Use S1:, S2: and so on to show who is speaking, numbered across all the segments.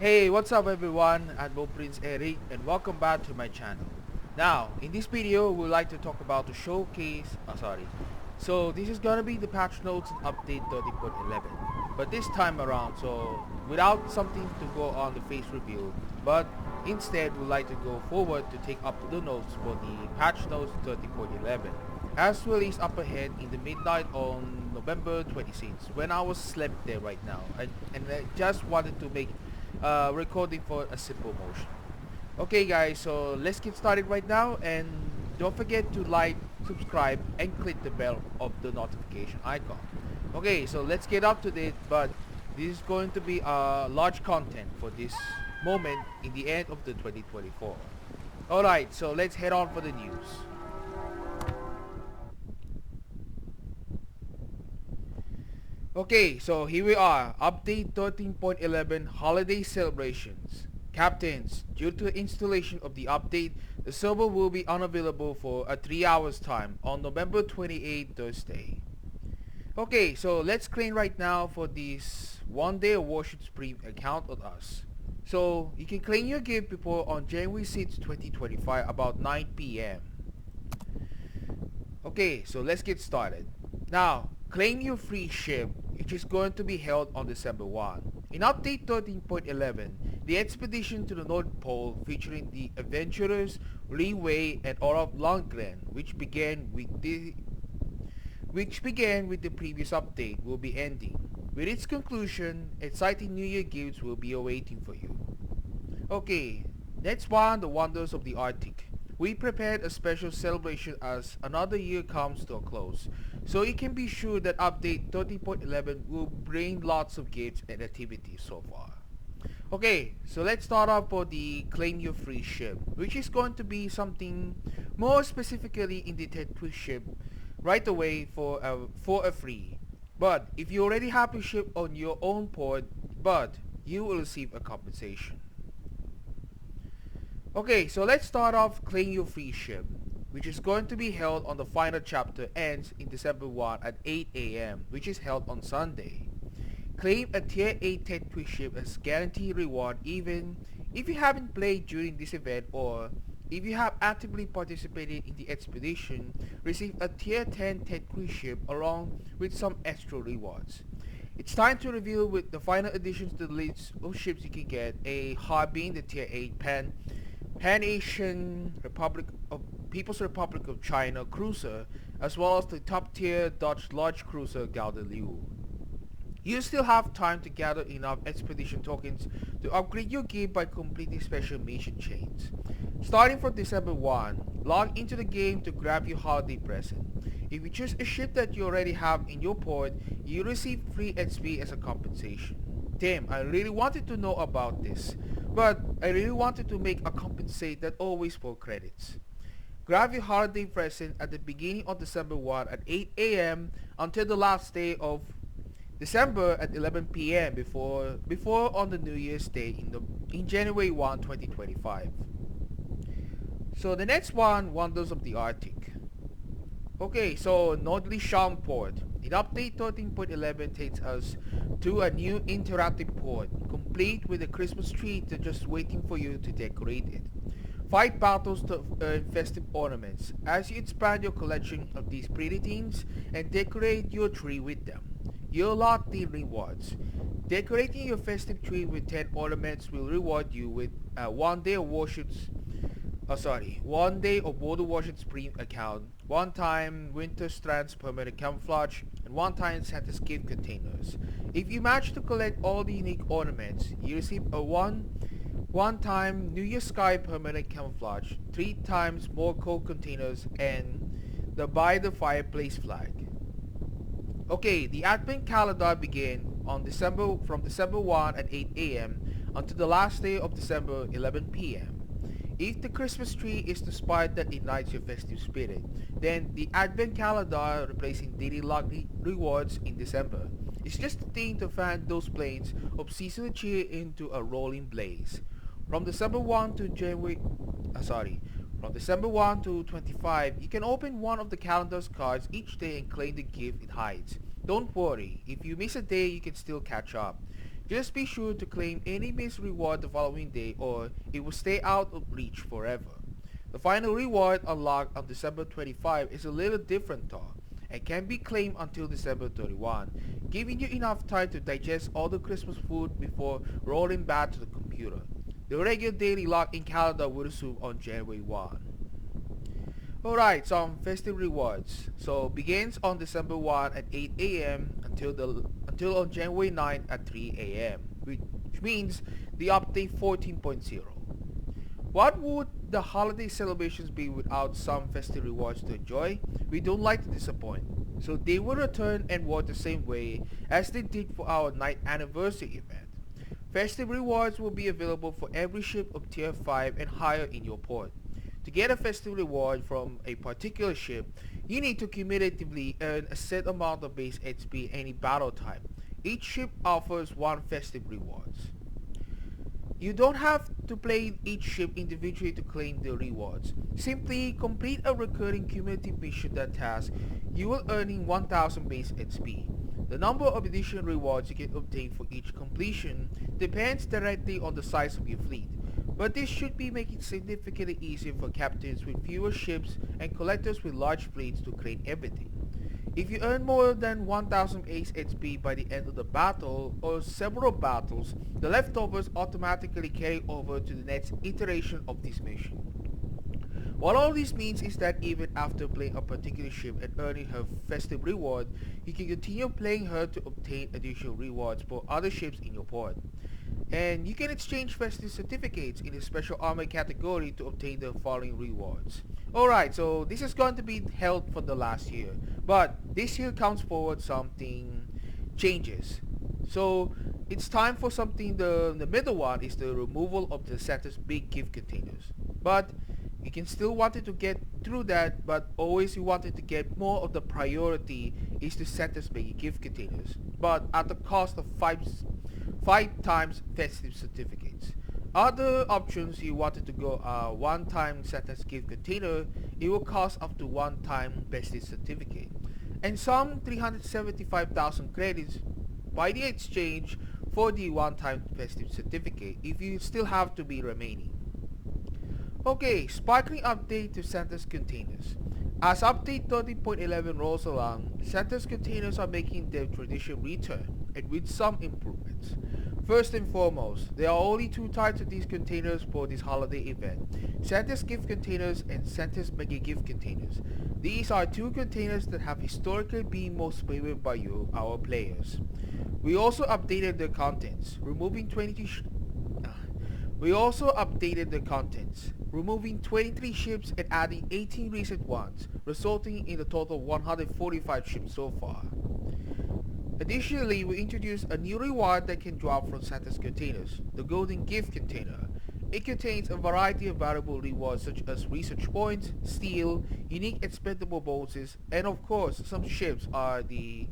S1: Hey, what's up everyone? I'm Prince Eric and welcome back to my channel. Now, in this video, we'd like to talk about the showcase, So this is gonna be the patch notes and update 30.11. But this time around, so without something to go on the face reveal, but instead we'd like to go forward to take up the notes for the patch notes 30.11. As released up ahead in the midnight on November 26th, when I was slept there right now, and I just wanted to make recording for a simple motion. Okay guys, so let's get started right now, and don't forget to like, subscribe and click the bell of the notification icon. Okay, so let's get up to date, but this is going to be large content for this moment in the end of the 2024. Alright, so let's head on for the news. Okay, so here we are, update 13.11 holiday celebrations. Captains, due to the installation of the update, the server will be unavailable for a 3 hours time on November 28th, Thursday. Okay, so let's claim right now for this 1 day of Warships premium account on us. So you can claim your gift before on January 6, 2025 about 9 p.m. Okay, so let's get started. Now, claim your free ship, which is going to be held on December 1. In update 13.11, the expedition to the North Pole featuring the adventurers Li Wei and Olaf Lundgren, which began with the previous update, will be ending. With its conclusion, exciting New Year gifts will be awaiting for you. Okay, next one, the wonders of the Arctic. We prepared a special celebration as another year comes to a close, so you can be sure that update 30.11 will bring lots of gifts and activities so far. Okay, so let's start off for the claim your free ship, which is going to be something more specifically in the quick ship right away for a free. But if you already have a ship on your own port, but you will receive a compensation. Okay, so let's start off claim your free ship, which is going to be held on the final chapter ends in December 1 at 8 a.m., which is held on Sunday. Claim a tier 8 tech quick ship as guaranteed reward even if you haven't played during this event, or if you have actively participated in the expedition, receive a tier 10 tech quick ship along with some extra rewards. It's time to reveal with the final additions to the list of ships you can get, a Harbin, the tier 8 Pan-Asian Republic of People's Republic of China cruiser, as well as the top tier Dutch large cruiser Gaudeleu. You still have time to gather enough expedition tokens to upgrade your gear by completing special mission chains. Starting from December 1, log into the game to grab your holiday present. If you choose a ship that you already have in your port, you receive free XP as a compensation. Damn, I really wanted to know about this, but I really wanted to make a compensate that always for credits. Grab your holiday present at the beginning of December 1 at 8 a.m. until the last day of December at 11 p.m. before on the New Year's Day in January 1, 2025. So the next one, Wonders of the Arctic. Okay, so Nordlicham Port. In update 13.11 takes us to a new interactive port, complete with a Christmas tree that's just waiting for you to decorate it. Fight battles to earn festive ornaments as you expand your collection of these pretty things and decorate your tree with them. You'll lock the rewards. Decorating your festive tree with 10 ornaments will reward you with 1 day of Warships 1 day of Water Warships premium account, 1 time Winter Strands permanent camouflage, and 1 time Santa's gift containers. If you manage to collect all the unique ornaments, you receive a 1 time New Year Sky permanent camouflage, 3 times more coal containers, and the By the Fireplace flag. Okay, the Advent calendar began on from December 1 at 8 a.m. until the last day of December 11 p.m. If the Christmas tree is the spark that ignites your festive spirit, then the Advent calendar replacing daily luck rewards in December. It's just a thing to fan those flames of seasonal cheer into a rolling blaze. From December 1 to From December 1 to 25, you can open one of the calendar's cards each day and claim the gift it hides. Don't worry, if you miss a day, you can still catch up. Just be sure to claim any missed reward the following day or it will stay out of reach forever. The final reward unlocked on December 25 is a little different though, and can be claimed until December 31, giving you enough time to digest all the Christmas food before rolling back to the computer. The regular daily lock-in calendar will resume on January 1. Alright, some festive rewards. So begins on December 1 at 8 a.m. until on January 9 at 3 a.m., which means the update 14.0. What would the holiday celebrations be without some festive rewards to enjoy? We don't like to disappoint. So they will return and work the same way as they did for our 9th anniversary event. Festive rewards will be available for every ship of tier 5 and higher in your port. To get a festive reward from a particular ship, you need to cumulatively earn a set amount of base XP any battle type. Each ship offers one festive rewards. You don't have to play each ship individually to claim the rewards. Simply complete a recurring cumulative mission that task you will earning 1000 base XP. The number of additional rewards you can obtain for each completion depends directly on the size of your fleet, but this should be making it significantly easier for captains with fewer ships and collectors with large fleets to claim everything. If you earn more than 1000 base XP by the end of the battle or several battles, the leftovers automatically carry over to the next iteration of this mission. What all this means is that even after playing a particular ship and earning her festive reward, you can continue playing her to obtain additional rewards for other ships in your port. And you can exchange festive certificates in the special armor category to obtain the following rewards. Alright, so this is going to be held for the last year, but this year comes forward something changes. So it's time for something, the middle one is the removal of the Santa's big gift containers. But you can still wanted to get through that, but always you wanted to get more of the priority is to Santa's big gift containers, but at the cost of 5 times festive certificates. Other options you wanted to go one-time Santa's gift container, it will cost up to 1-time festive certificate, and some 375,000 credits by the exchange for the one-time festive certificate if you still have to be remaining. Okay, sparkling update to Santa's containers. As update 30.11 rolls along, Santa's containers are making their traditional return, and with some improvements. First and foremost, there are only 2 types of these containers for this holiday event: Santa's gift containers and Santa's mega gift containers. These are 2 containers that have historically been most favored by you, our players. We also updated their contents, removing 23 ships and adding 18 recent ones, resulting in a total of 145 ships so far. Additionally, we introduced a new reward that can drop from Santa's containers, the Golden Gift Container. It contains a variety of valuable rewards such as research points, steel, unique expendable bonuses, and of course some ships are the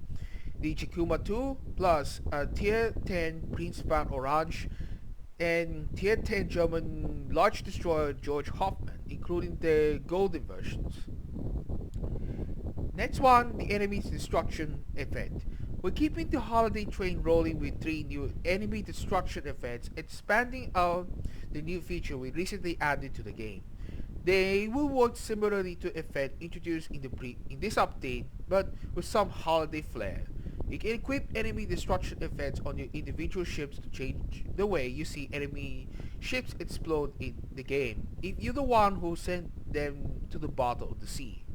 S1: Chikuma 2 plus a tier 10 Prince Van Orange and tier 10 German large destroyer George Hoffman, including the golden versions. Next one, the enemy's destruction effect. We're keeping the holiday train rolling with 3 new enemy destruction effects, expanding out the new feature we recently added to the game. They will work similarly to effect introduced in this update, but with some holiday flair. You can equip enemy destruction effects on your individual ships to change the way you see enemy ships explode in the game, if you're the one who sent them to the bottom of the sea.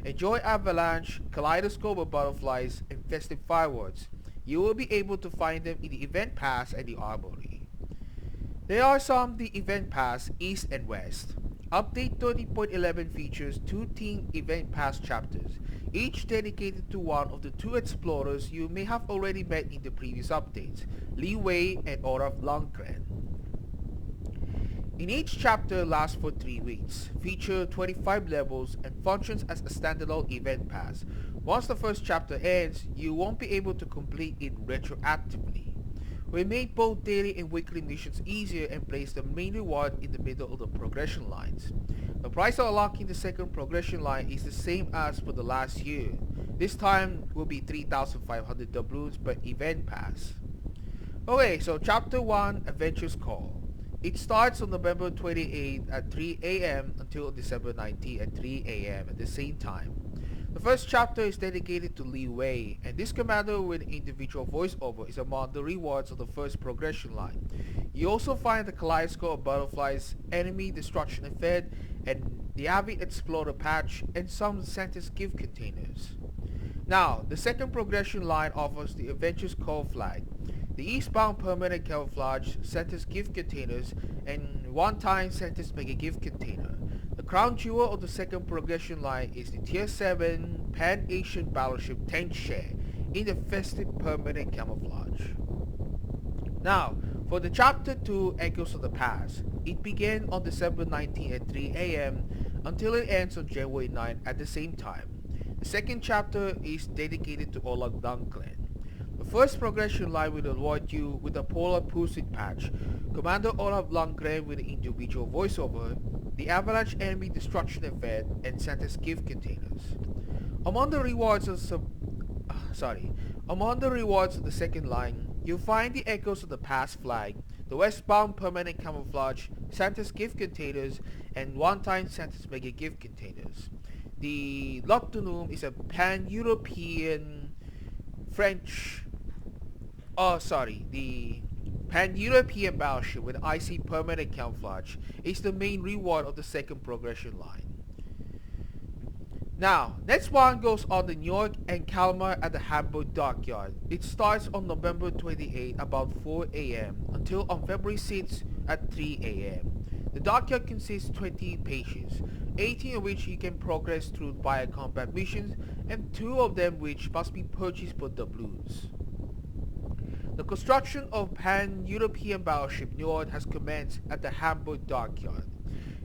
S1: Enjoy avalanche, kaleidoscope of butterflies, and festive fireworks. You will be able to find them in the event pass and the armory. There are some the event pass east and west. Update 30.11 features 2 team event pass chapters, each dedicated to one of the 2 explorers you may have already met in the previous updates, Li Wei and Olaf Lundgren. In each chapter lasts for 3 weeks, feature 25 levels, and functions as a standalone event pass. Once the first chapter ends, you won't be able to complete it retroactively. We made both daily and weekly missions easier and placed the main reward in the middle of the progression lines. The price of unlocking the second progression line is the same as for the last year. This time will be 3,500 doubloons per event pass. Okay, so Chapter 1, Adventure's Call. It starts on November 28th at 3 a.m. until December 19th at 3 a.m. at the same time. The first chapter is dedicated to Li Wei, and this commander with individual voiceover is among the rewards of the first progression line. You also find the Kaleidoscope of Butterflies, Enemy Destruction Effect, and the Avid Explorer patch, and some Santa's gift containers. Now, the second progression line offers the Adventure's Call flag, the eastbound permanent camouflage, Santa's gift containers, and one-time Santa's mega gift container. The crown jewel of the second progression line is the Tier 7 Pan-Asian Battleship tank share in the festive permanent camouflage. Now, for the Chapter 2 Echoes of the Past, it began on December 19 at 3 a.m. until it ends on January 9 at the same time. The second chapter is dedicated to Olaf Dunklen. The first progression line will reward you with a Polar Pursuit patch, Commander Olaf Lundgren with an individual voiceover, the Avalanche Enemy Destruction Event, and Santa's gift containers. Among the rewards of the second line, you'll find the Echoes of the Past flag, the Westbound Permanent Camouflage, Santa's gift containers, and one-time Santa's mega gift containers. The Loctunum is a pan-European the Pan-European Battleship with IC permanent camouflage is the main reward of the second progression line. Now, next one goes on the Niord and Kalmar at the Hamburg Dockyard. It starts on November 28 about 4 a.m. until on February 6 at 3 a.m. The dockyard consists of 20 pages, 18 of which you can progress through via combat missions, and 2 of them which must be purchased for doubloons. The construction of Pan-European Battleship Niord has commenced at the Hamburg Dockyard.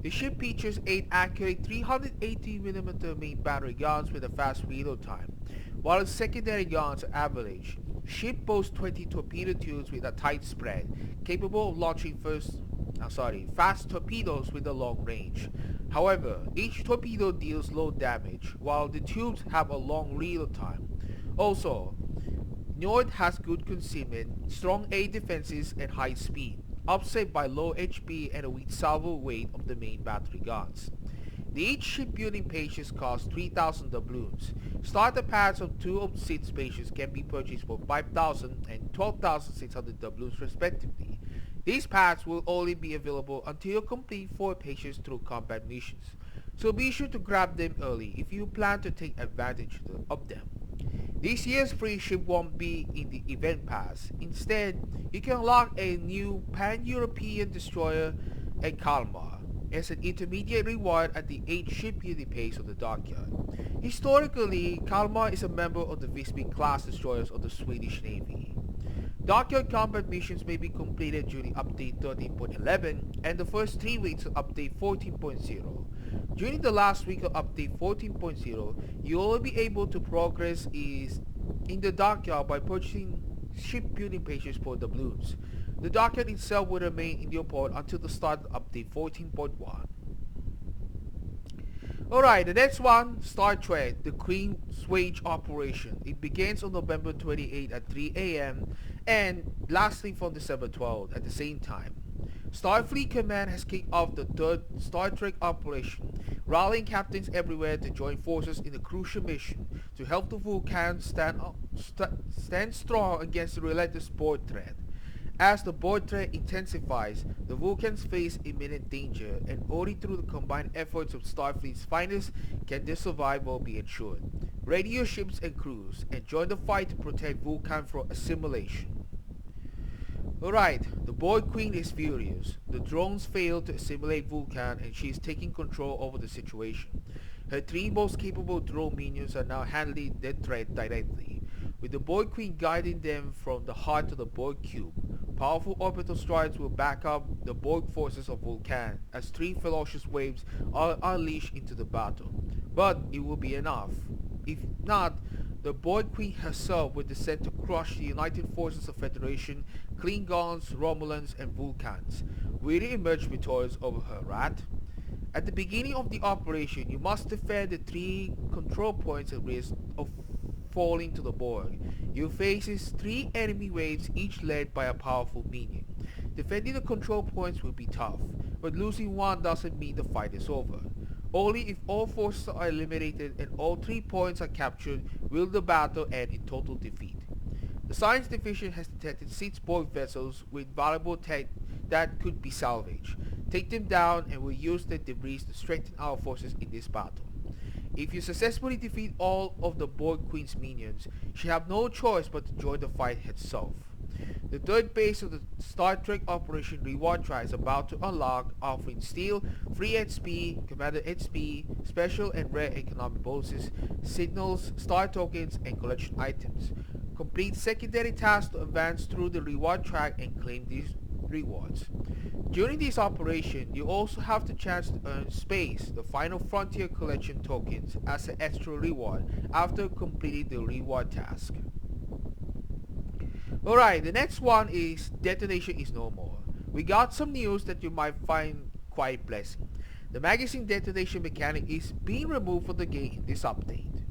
S1: The ship features 8 accurate 380mm main battery guns with a fast reload time, while its secondary guns are average. The ship boasts 20 torpedo tubes with a tight spread, capable of launching fast torpedoes with a long range. However, each torpedo deals low damage, while the tubes have a long reload time. Also, Niord has good concealment, strong air defenses, and high speed, offset by low HP and a weak salvo weight of the main battery guns. The each shipbuilding pages cost 3,000 doubloons. Starter packs of 2 of 6 pages can be purchased for 5,000 and 12,600 doubloons respectively. These packs will only be available until you complete 4 pages through combat missions, so be sure to grab them early if you plan to take advantage of them. This year's free ship won't be in the event pass. Instead, you can unlock a new Pan-European destroyer at Kalmar as an intermediate reward at the 8 shipbuilding phase of the dockyard. Historically, Kalmar is a member of the Visby class destroyers of the Swedish Navy. Dockyard combat missions may be completed during Update 13.11 and the first 3 weeks of Update 14.0. During the last week of Update 14.0, you will be able to progress in the dockyard by purchasing shipbuilding pages for doubloons. The dockyard itself will remain in your port until the start of Update 14.1. Alright, the next one, Star Trek, the Queen's Wage Operation. It begins on November 28 at 3 a.m. and lasting from December 12 at the same time. Starfleet Command has kicked off the third Star Trek operation, rallying captains everywhere to join forces in a crucial mission to help the Vulcans stand strong against the relentless Borg threat. As the Borg threat intensifies, the Vulcans face imminent danger, and only through the combined efforts of Starfleet's finest can their survival be ensured. Ready your ships and crews, and join the fight to protect Vulcan from assimilation. Alright, the Borg Queen is furious. The drones failed to assimilate Vulcan and she is taking control over the situation. Her 3 most capable drone minions are now handling the threat directly, with the Borg Queen guiding them from the heart of the Borg Cube. Powerful orbital strides will back up the Borg forces of Vulcan as 3 ferocious waves are unleashed into the battle. But it will be enough. If not, the Borg Queen herself will descend to crush the united forces of Federation, Klingons, Romulans, and Vulcans. Will it emerge victorious over her wrath? At the beginning of the operation, you must defend the 3 control points at risk of falling to the board. You faces 3 enemy waves, each led by a powerful minion. Defending the control points will be tough, but losing one doesn't mean the fight is over. Only if all forces are eliminated and all 3 points are captured will the battle end in total defeat. The Science Division has detected 6 Borg vessels with valuable tech that could be salvaged. Take them down and we'll use the debris to strengthen our forces in this battle. If you successfully defeat all of the Borg Queen's minions, she have no choice but to join the fight herself. The third phase of the Star Trek Operation Reward Track is about to unlock, offering steel, free XP, Commander XP, special and rare economic bonuses, signals, star tokens, and collection items. Complete secondary tasks to advance through the reward track and claim these rewards. During this operation, you also have the chance to earn Space, the Final Frontier Collection tokens, as an extra reward after completing the reward task. Alright, the next one is Detonation is no more. We got some news that you might find quite pleasant. The magazine Detonation Mechanics is being removed from the game in this update.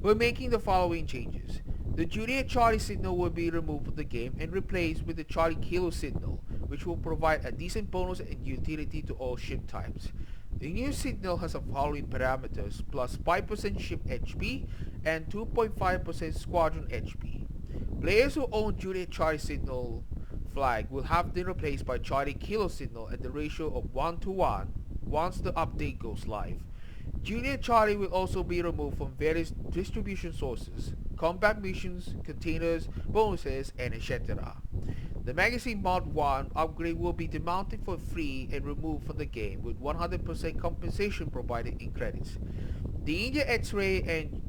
S1: We're making the following changes. The Juliet Charlie signal will be removed from the game and replaced with the Charlie Kilo signal, which will provide a decent bonus and utility to all ship types. The new signal has the following parameters: plus 5% ship HP and 2.5% squadron HP. Players who own Juliet Charlie signal flag will have them replaced by Charlie Kilo signal at the ratio of 1:1 once the update goes live. Juliet Charlie will also be removed from various distribution sources, combat missions, containers, bonuses, and etc. The magazine Mod 1 upgrade will be demounted for free and removed from the game with 100% compensation provided in credits. The India X-Ray and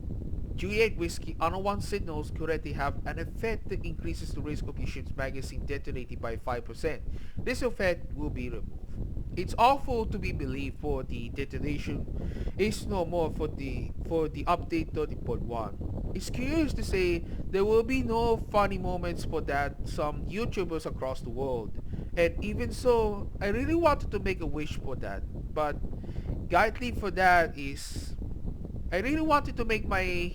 S1: Juliet Whiskey unwanted signals currently have an effect that increases the risk of your ship's magazine detonating by 5%. This effect will be removed. It's awful to be believed for the detonation is no more for the update 30.1. It's curious to say there will be no funny moments for that some YouTubers across the world. And even so, I really wanted to make a wish for that. But guidely for that is I really wanted to make my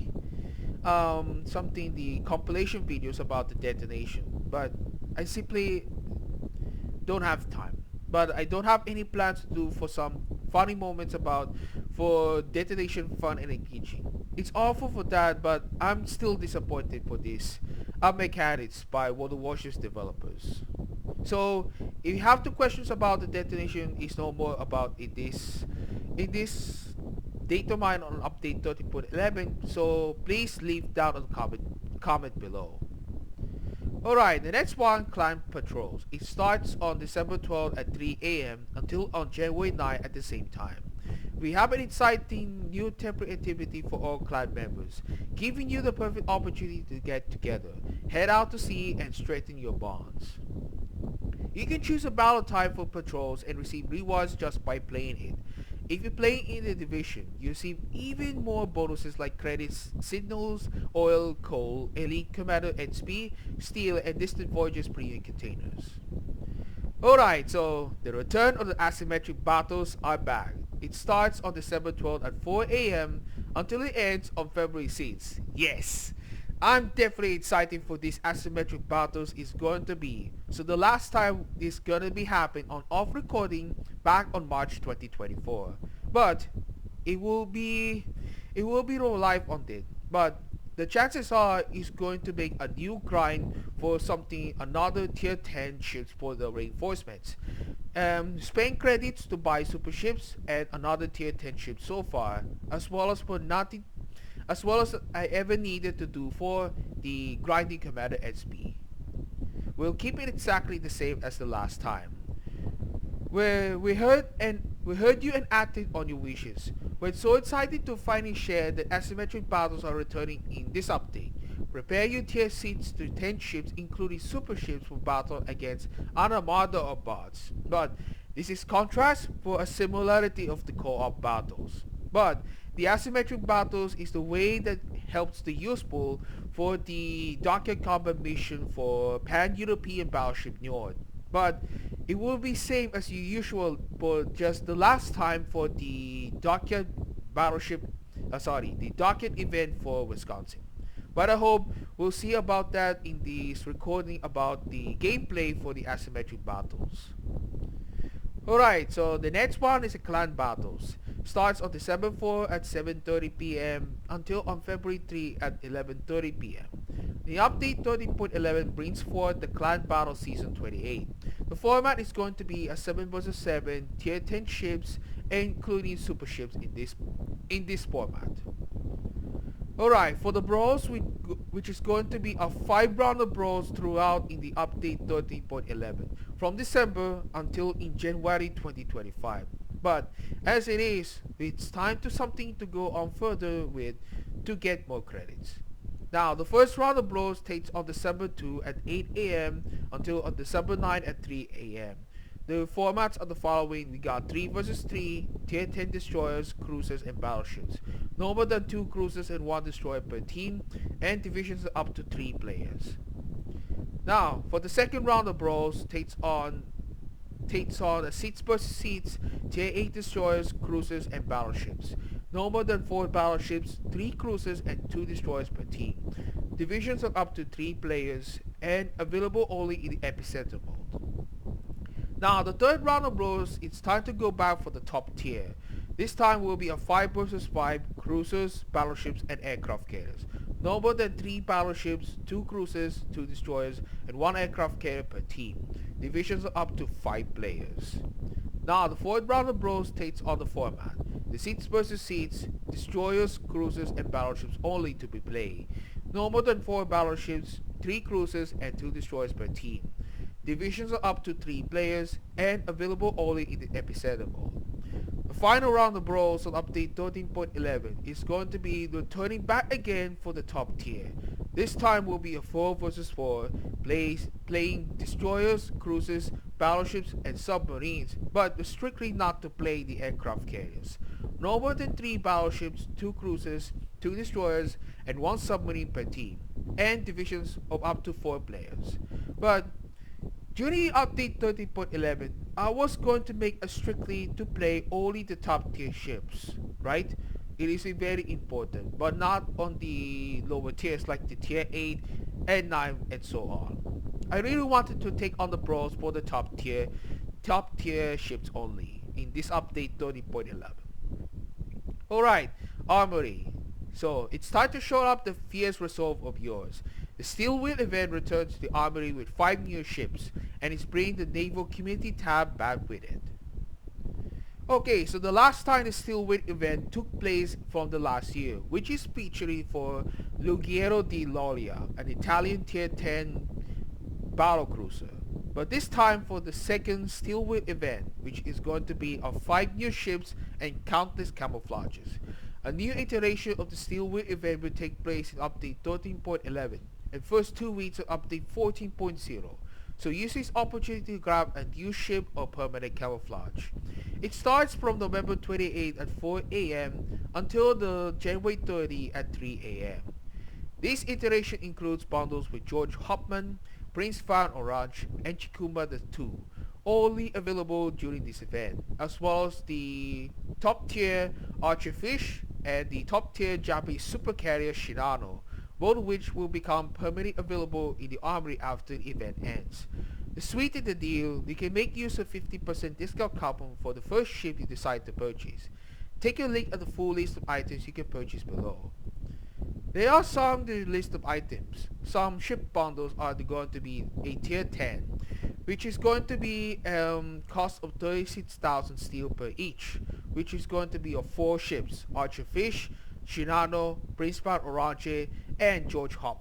S1: the compilation videos about the detonation, but I simply don't have time. But I don't have any plans to do for some funny moments for detonation fun and engaging. It's awful for that, but I'm still disappointed for this mechanics by one of the Warships developers. So if you have 2 questions about the detonation is no more about in this Datamine on update 30.11, so please leave down a comment below. Alright, the next one, Climb Patrols. It starts on December 12th at 3 AM until on January 9 at the same time. We have an exciting new temporary activity for all clan members, giving you the perfect opportunity to get together, head out to sea and strengthen your bonds. You can choose a battle type for patrols and receive rewards just by playing it. If you play in the division, you receive even more bonuses like credits, signals, oil, coal, elite commander XP, steel, and distant voyages premium containers. Alright, so the return of the asymmetric battles are back. It starts on December 12th at 4 AM until it ends on February 6th. Yes! I'm definitely excited for this asymmetric battles is going to be. So the last time this gonna be happening on off recording back on March 2024. But it will be live on it. But the chances are it's going to make a new grind for another tier 10 ships for the reinforcements. Spend credits to buy super ships and another tier 10 ship so far, as well as I ever needed to do for the grinding commander XP. We'll keep it exactly the same as the last time. We heard you and acted on your wishes. We're so excited to finally share that asymmetric battles are returning in this update. Prepare your tier 6 to 10 ships including super ships for battle against an armada of bots. But this is contrast for a similarity of the co-op battles. But the asymmetric battles is the way that helps the use pool for the Dockyard combat mission for Pan-European Battleship Niord. But it will be same as usual, but just the last time for the Dockyard Battleship, the Dockyard event for Wisconsin. But I hope we'll see about that in this recording about the gameplay for the asymmetric battles. Alright, so the next one is the clan battles. Starts on December 4 at 7:30 p.m. until on February 3 at 11:30 p.m. The update 13.11 brings forth the clan battle season 28. The format is going to be a 7 vs 7 tier 10 ships, including super ships in this format. Alright, for the brawls, which is going to be a 5 round of brawls throughout in the update 13.11 from December until in January 2025. But as it is, it's time to something to go on further with to get more credits. Now, the first round of brawls takes on December 2 at 8 a.m. until on December 9 at 3 a.m. The formats are the following. We got 3 vs 3, tier 10 destroyers, cruisers, and battleships. No more than 2 cruisers and 1 destroyer per team, and divisions up to 3 players. Now, for the second round of brawls, takes on a seats versus seats, tier 8 destroyers, cruisers, and battleships. No more than 4 battleships, 3 cruisers, and 2 destroyers per team. Divisions of up to 3 players, and available only in the epicenter mode. Now, the third round of brawls, it's time to go back for the top tier. This time will be a 5 vs 5 cruisers, battleships, and aircraft carriers. No more than 3 battleships, 2 cruisers, 2 destroyers, and 1 aircraft carrier per team. Divisions are up to 5 players. Now, the fourth round of brawls takes on the format. The seats versus seats, destroyers, cruisers, and battleships only to be played. No more than 4 battleships, 3 cruisers, and 2 destroyers per team. Divisions are up to 3 players and available only in the epicenter mode. The final round of brawls on update 13.11 is going to be returning back again for the top tier. This time will be a 4 vs 4 playing destroyers, cruisers, battleships, and submarines, but strictly not to play the aircraft carriers. No more than 3 battleships, 2 cruisers, 2 destroyers, and 1 submarine per team, and divisions of up to 4 players. But during update 13.11, I was going to make a strictly to play only the top tier ships, right? It is very important, but not on the lower tiers like the tier 8 and 9 and so on. I really wanted to take on the brawls for the top tier ships only in this update 13.11. Alright, Armory. So, it's time to show up the fierce resolve of yours. The Steel Wheel event returns to the Armory with 5 new ships, and is bringing the Naval Community tab back with it. Okay, so the last time the Steel Wheel event took place from the last year, which is featuring for Luggiero di Loria, an Italian tier 10 battlecruiser. But this time for the second Steel Wheel event, which is going to be of 5 new ships and countless camouflages. A new iteration of the Steel Wheel event will take place in update 13.11 and first 2 weeks of update 14.0. So use this opportunity to grab a new ship or permanent camouflage. It starts from November 28 at 4 a.m. until the January 30 at 3 a.m. This iteration includes bundles with George Hopman, Prince Van Orange, and Chikuma the 2, only available during this event, as well as the top tier Archerfish and the top tier Japanese supercarrier Shinano, both of which will become permanently available in the Armory after the event ends. The sweeter the deal, you can make use of 50% discount coupon for the first ship you decide to purchase. Take a look at the full list of items you can purchase below. There are some the list of items. Some ship bundles are going to be a tier 10, which is going to be cost of 36,000 steel per each, which is going to be of 4 ships: Archerfish, Shinano, Prince Van Orange, and George Hopman.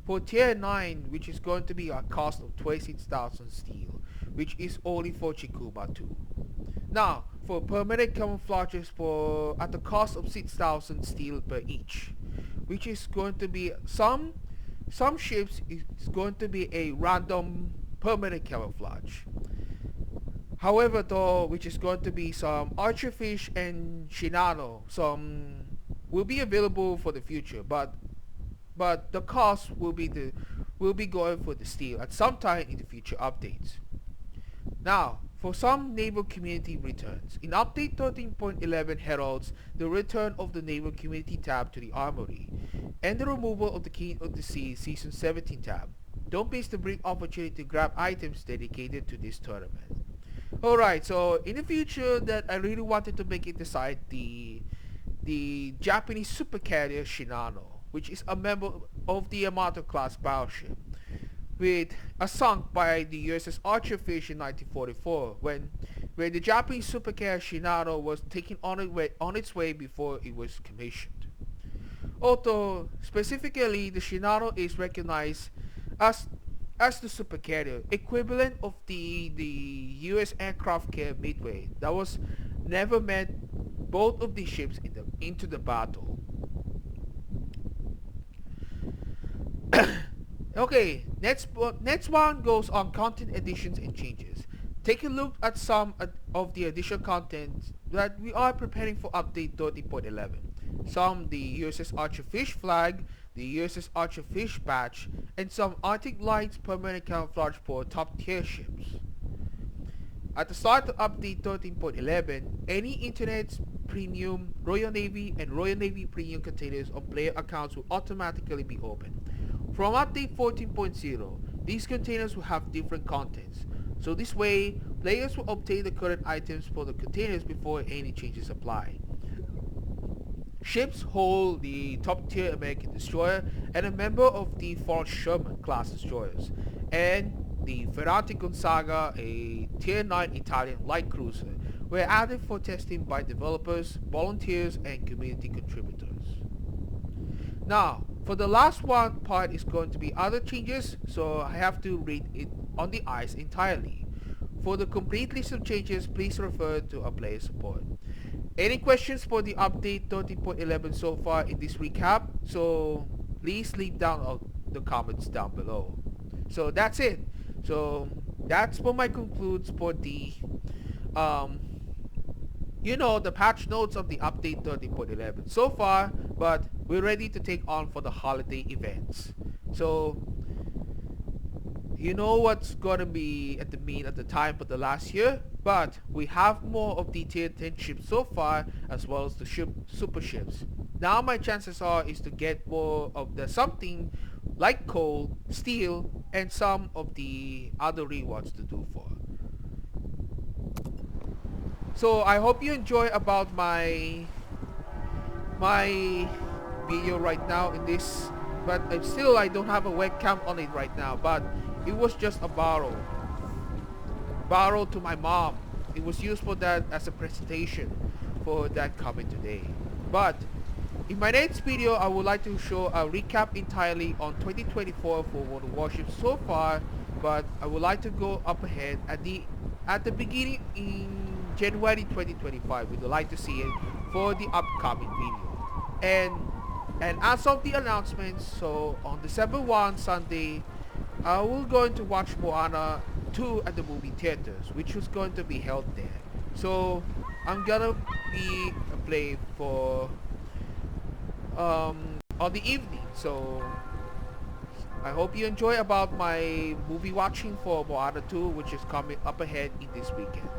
S1: For tier 9, which is going to be a cost of 26,000 steel, which is only for Chikuma 2. Now, for permanent camouflages at the cost of 6,000 steel per each, which is going to be some ships is going to be a random permanent camouflage. However though, which is going to be some Archerfish and Shinano, some will be available for the future, but the cost will be going for the steel at some time in the future updates. Now, for some Naval Community returns, in update 13.11 heralds the return of the Naval Community tab to the Armory. and the removal of the King of the Sea Season 17 tab. Don't miss the great opportunity to grab items dedicated to this tournament. Alright, so in the future that I really wanted to make it aside the Japanese supercarrier Shinano, which is a member of the Yamato class battleship, with sunk by the USS Archerfish in 1944 when the Japanese supercarrier Shinano was taken on its way before it was commissioned. Although specifically the Shinano is recognized as the supercarrier equivalent of the US aircraft carrier Midway that was never met both of these ships into the battle. Okay, next one goes on content additions and changes. Take a look at some of the additional content that we are preparing for update 13.11. Some the USS Archerfish flag, the USS Archerfish badge, and some Arctic Lights permanent camouflage for top tier ships. At the start of update 13.11, any Internet Premium, Royal Navy, and Royal Navy Premium containers on player accounts will automatically be opened. From update 14.0, these containers will have different contents, so this way, players will obtain the current items for the containers before any changes apply. Ships hold the top tier American destroyer and a member of the Von Sherman class destroyers, and the Ferrante Gonzaga, a tier 9 Italian light cruiser, were added for testing by developers, volunteers, and community contributors. Now, for the last one part is going to be other changes, so I have to read it on the ice entirely. For the complete list of changes, please refer to our player support. Any questions for the update 13.11 so far in this recap? So please leave down the comments down below. So that's it. So that's for my concludes for the the patch notes of the update 13.11 so far, but we're ready to take on for the holiday events. So you know what's gonna be at the mean at the time for the last year, but we have more of the tier 10 ships so far, as well as the super ships. Now my chances are is to get more of the something like coal, steel, and some of the other rewards to do for. So I hope you enjoy about my video right now in this, but still I don't have a webcam on it right now, but it was just a borrow to my mom. It was used for that as a presentation for that coming today. But in my next video I would like to show a recap entirely on 2024 for the warships so far, but I would like to go up ahead at the beginning in January 2025. We'd like to see it for the upcoming video. And as of the announcements, so on December 1 Sunday, I will going to watch Moana 2 at the movie theaters, which was going to be held there. So I'm gonna be play for on the evening. So I hope you enjoy about my movie watching for Moana 2, which is coming up ahead in this weekend.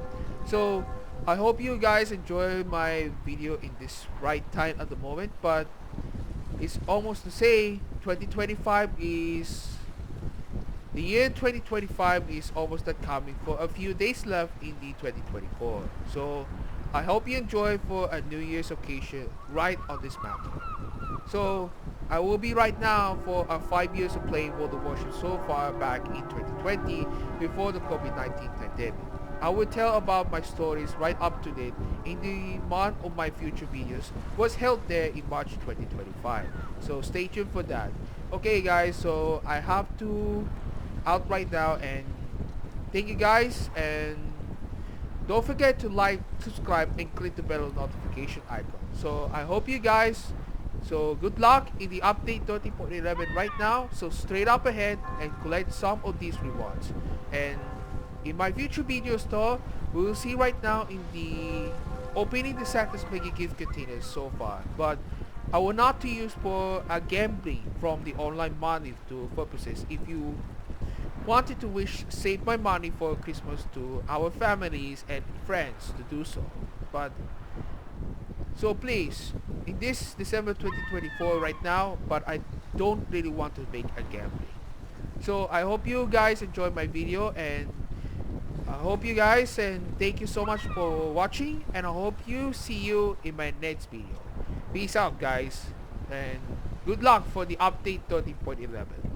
S1: So I hope you guys enjoy my video in this right time at the moment, but it's almost to say 2025 is the year 2025 is almost that coming, for a few days left in the 2024. So I hope you enjoy for a New Year's occasion right on this matter. So I will be right now for 5 years of playing World of Warships so far back in 2020 before the COVID-19 pandemic. I will tell about my stories right up to date in the month of my future videos was held there in March 2025. So stay tuned for that. Okay guys, so I have to out right now, and thank you guys, and don't forget to like, subscribe, and click the bell notification icon. So I hope you guys, so good luck in the update 13.11 right now. So straight up ahead and collect some of these rewards, and in my future videos though, we will see right now in the opening the Santa's Mega Gift containers so far, but I will not to use for gambling from the online money to purposes. If you wanted to save my money for Christmas to our families and friends to do so, but so please, in this December 2024 right now, but I don't really want to make a gameplay. So I hope you guys enjoyed my video, and I hope you guys, and thank you so much for watching, and I hope you see you in my next video. Peace out guys, and good luck for the update 13.11.